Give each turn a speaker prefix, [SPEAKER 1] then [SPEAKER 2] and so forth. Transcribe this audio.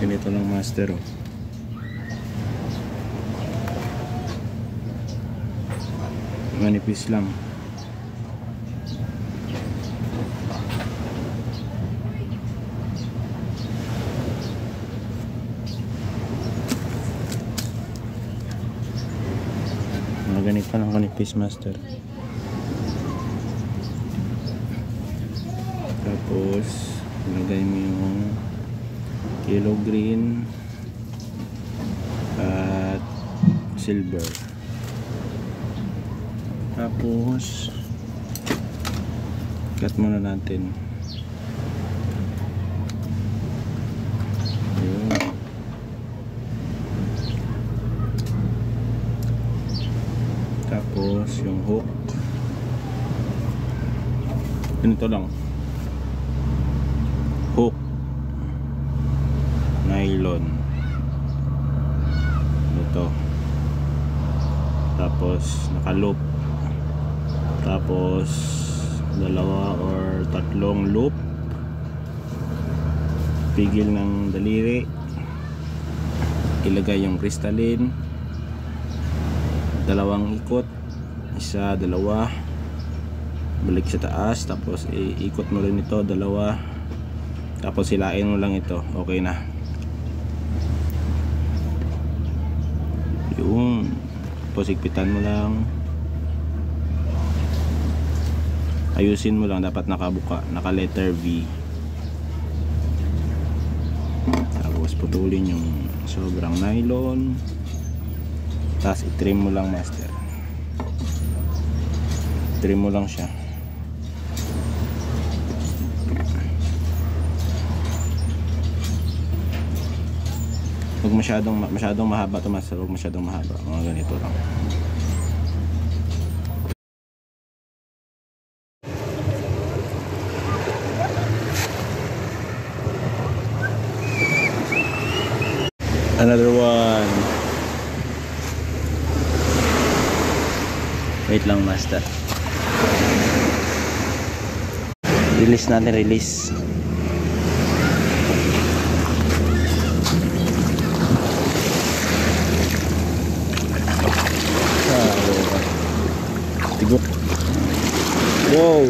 [SPEAKER 1] Ganito lang master, oh. Manipis lang. Ganito lang kanipis master. Tapos ilagay mo yung yellow green at silver. Tapos cut muna natin. Yun. Tapos yung hook ganito lang, hook nylon ito, tapos naka-loop, tapos dalawa or tatlong loop, pigil ng daliri, ilagay yung crystalline, dalawang ikot, isa, dalawa, balik sa taas, tapos iikot mo rin ito, dalawa, tapos silain mo lang ito, okay na. Yung tapos higpitan mo lang, ayusin mo lang, dapat nakabuka, naka letter V, tapos putulin yung sobrang nylon, tapos i-trim mo lang master, trim mo lang siya. Huwag masyadong mahaba ito master, huwag masyadong mahaba, mga ganito lang. Another one. Wait lang master. Release natin, release. Tigok. Wow.